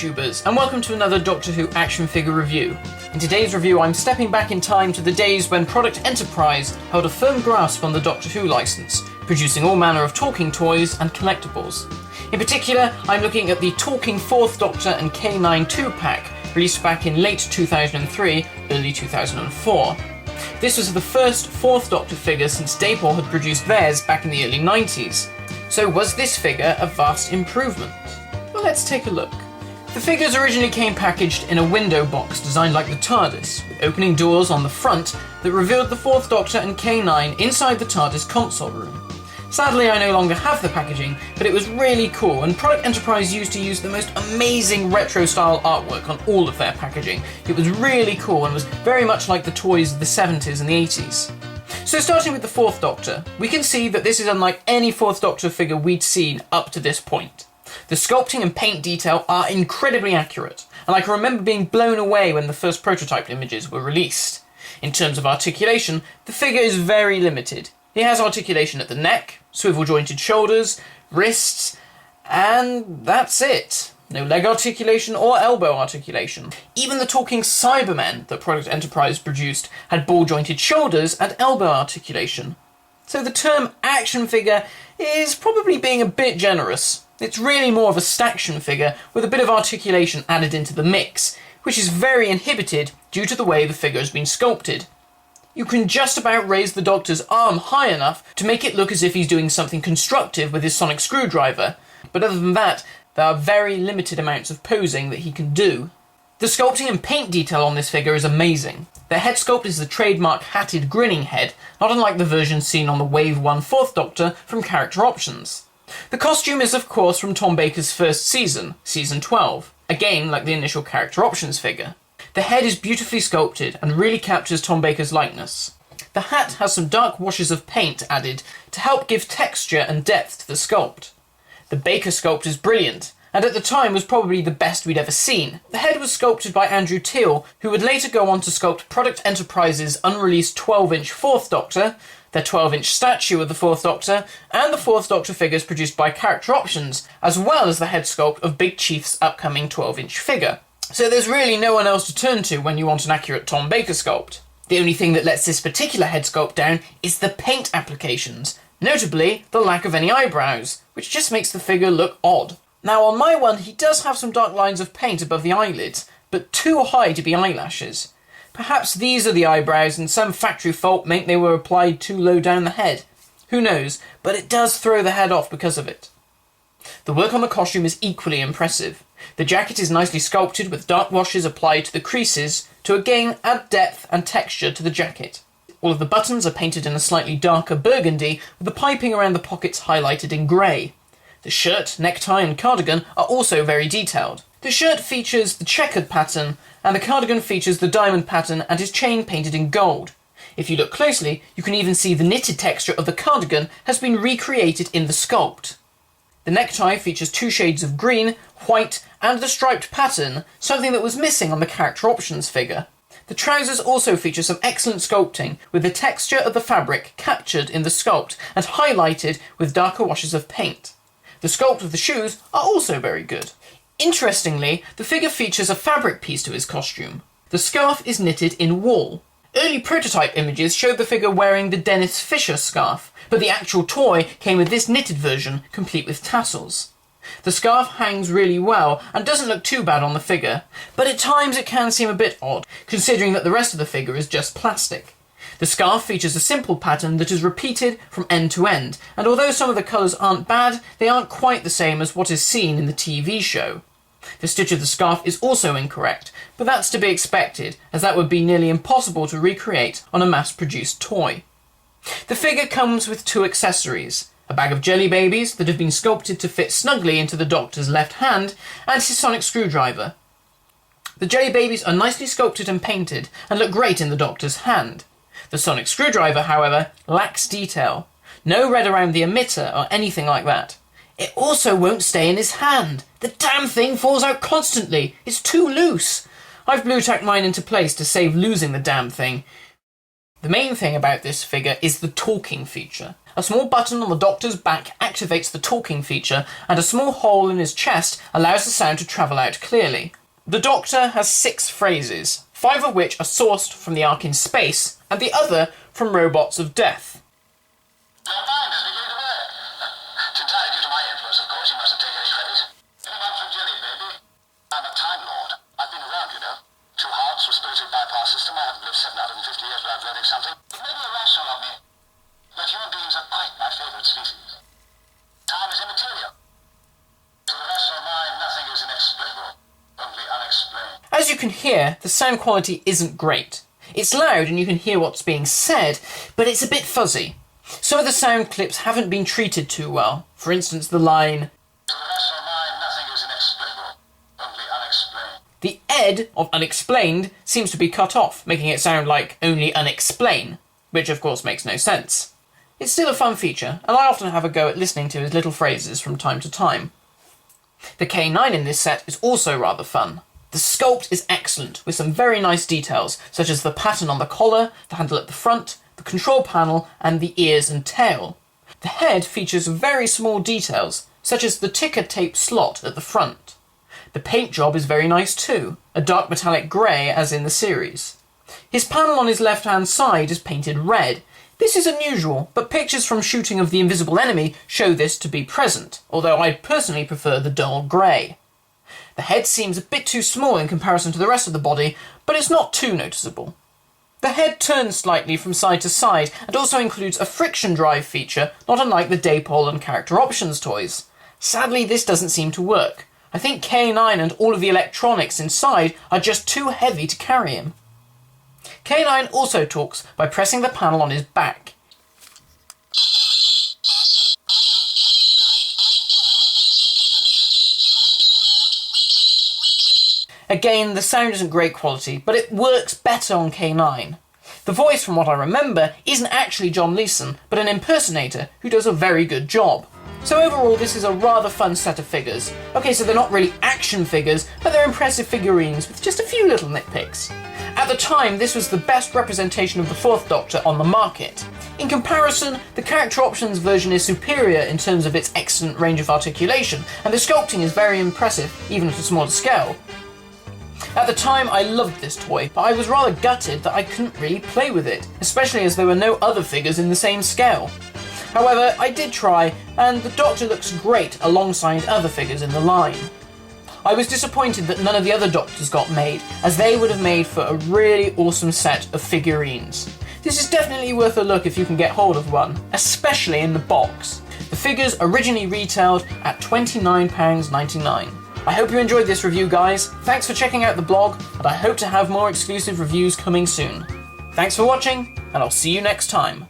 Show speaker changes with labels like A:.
A: YouTubers, and welcome to another Doctor Who action figure review. In today's review I'm stepping back in time to the days when Product Enterprise held a firm grasp on the Doctor Who licence, producing all manner of talking toys and collectibles. In particular, I'm looking at the Talking 4th Doctor and K9 2-pack, released back in late 2003, early 2004. This was the first 4th Doctor figure since Dapol had produced theirs back in the early 90s. So was this figure a vast improvement? Well, let's take a look. The figures originally came packaged in a window box designed like the TARDIS, with opening doors on the front that revealed the 4th Doctor and K9 inside the TARDIS console room. Sadly, I no longer have the packaging, but it was really cool, and Product Enterprise used to use the most amazing retro-style artwork on all of their packaging. It was really cool and was very much like the toys of the 70s and the 80s. So starting with the 4th Doctor, we can see that this is unlike any 4th Doctor figure we'd seen up to this point. The sculpting and paint detail are incredibly accurate, and I can remember being blown away when the first prototype images were released. In terms of articulation, the figure is very limited. He has articulation at the neck, swivel jointed shoulders, wrists, and that's it. No leg articulation or elbow articulation. Even the talking Cybermen that Product Enterprise produced had ball jointed shoulders and elbow articulation. So the term action figure is probably being a bit generous. It's really more of a staction figure with a bit of articulation added into the mix, which is very inhibited due to the way the figure has been sculpted. You can just about raise the Doctor's arm high enough to make it look as if he's doing something constructive with his sonic screwdriver, but other than that, there are very limited amounts of posing that he can do. The sculpting and paint detail on this figure is amazing. The head sculpt is the trademark hatted grinning head, not unlike the version seen on the Wave 1 4th Doctor from Character Options. The costume is of course from Tom Baker's first season, Season 12, again like the initial Character Options figure. The head is beautifully sculpted and really captures Tom Baker's likeness. The hat has some dark washes of paint added to help give texture and depth to the sculpt. The Baker sculpt is brilliant, and at the time was probably the best we'd ever seen. The head was sculpted by Andrew Teal, who would later go on to sculpt Product Enterprise's unreleased 12-inch 4th Doctor, their 12-inch statue of the 4th Doctor, and the 4th Doctor figures produced by Character Options, as well as the head sculpt of Big Chief's upcoming 12-inch figure. So there's really no one else to turn to when you want an accurate Tom Baker sculpt. The only thing that lets this particular head sculpt down is the paint applications, notably the lack of any eyebrows, which just makes the figure look odd. Now on my one he does have some dark lines of paint above the eyelids, but too high to be eyelashes. Perhaps these are the eyebrows and some factory fault meant they were applied too low down the head. Who knows, but it does throw the head off because of it. The work on the costume is equally impressive. The jacket is nicely sculpted with dark washes applied to the creases to again add depth and texture to the jacket. All of the buttons are painted in a slightly darker burgundy, with the piping around the pockets highlighted in grey. The shirt, necktie and cardigan are also very detailed. The shirt features the checkered pattern, and the cardigan features the diamond pattern and is chain painted in gold. If you look closely, you can even see the knitted texture of the cardigan has been recreated in the sculpt. The necktie features 2 shades of green, white and the striped pattern, something that was missing on the Character Options figure. The trousers also feature some excellent sculpting, with the texture of the fabric captured in the sculpt and highlighted with darker washes of paint. The sculpt of the shoes are also very good. Interestingly, the figure features a fabric piece to his costume. The scarf is knitted in wool. Early prototype images showed the figure wearing the Dennis Fisher scarf, but the actual toy came with this knitted version, complete with tassels. The scarf hangs really well and doesn't look too bad on the figure, but at times it can seem a bit odd, considering that the rest of the figure is just plastic. The scarf features a simple pattern that is repeated from end to end, and although some of the colours aren't bad, they aren't quite the same as what is seen in the TV show. The stitch of the scarf is also incorrect, but that's to be expected, as that would be nearly impossible to recreate on a mass-produced toy. The figure comes with 2 accessories, a bag of jelly babies that have been sculpted to fit snugly into the Doctor's left hand, and his sonic screwdriver. The jelly babies are nicely sculpted and painted, and look great in the Doctor's hand. The sonic screwdriver, however, lacks detail. No red around the emitter or anything like that. It also won't stay in his hand. The damn thing falls out constantly. It's too loose. I've blue tacked mine into place to save losing the damn thing. The main thing about this figure is the talking feature. A small button on the Doctor's back activates the talking feature, and a small hole in his chest allows the sound to travel out clearly. The Doctor has 6 phrases, 5 of which are sourced from the Ark in Space, and the other from Robots of Death.
B: My mind is beginning to work. It's entirely due to my influence, of course. You mustn't take any credit. Anyone from Jelly, baby? I'm a Time Lord. I've been around, you know. 2 hearts, respiratory bypass system. I haven't lived 750 years without learning something. It may be irrational of me, but human beings are quite my favourite species. Time is immaterial. To the rational mind, nothing is inexplicable, only unexplained.
A: As you can hear, the sound quality isn't great. It's loud and you can hear what's being said, but it's a bit fuzzy. Some of the sound clips haven't been treated too well. For instance, the line,
B: To the rational mind, nothing is inexplicable, only unexplained.
A: the ed of unexplained seems to be cut off, making it sound like only unexplain, which of course makes no sense. It's still a fun feature, and I often have a go at listening to his little phrases from time to time. The K9 in this set is also rather fun. The sculpt is excellent, with some very nice details, such as the pattern on the collar, the handle at the front, the control panel, and the ears and tail. The head features very small details, such as the ticker tape slot at the front. The paint job is very nice too, a dark metallic grey as in the series. His panel on his left-hand side is painted red. This is unusual, but pictures from shooting of The Invisible Enemy show this to be present, although I personally prefer the dull grey. The head seems a bit too small in comparison to the rest of the body, but it's not too noticeable. The head turns slightly from side to side and also includes a friction drive feature, not unlike the Daypole and Character Options toys. Sadly, this doesn't seem to work. I think K9 and all of the electronics inside are just too heavy to carry him. K9 also talks by pressing the panel on his back. Again, the sound isn't great quality, but it works better on K9. The voice, from what I remember, isn't actually John Leeson, but an impersonator who does a very good job. So overall, this is a rather fun set of figures. Okay, so they're not really action figures, but they're impressive figurines with just a few little nitpicks. At the time, this was the best representation of the 4th Doctor on the market. In comparison, the Character Options version is superior in terms of its excellent range of articulation, and the sculpting is very impressive, even at a smaller scale. At the time, I loved this toy, but I was rather gutted that I couldn't really play with it, especially as there were no other figures in the same scale. However, I did try, and the Doctor looks great alongside other figures in the line. I was disappointed that none of the other Doctors got made, as they would have made for a really awesome set of figurines. This is definitely worth a look if you can get hold of one, especially in the box. The figures originally retailed at £29.99. I hope you enjoyed this review, guys. Thanks for checking out the blog, and I hope to have more exclusive reviews coming soon. Thanks for watching, and I'll see you next time.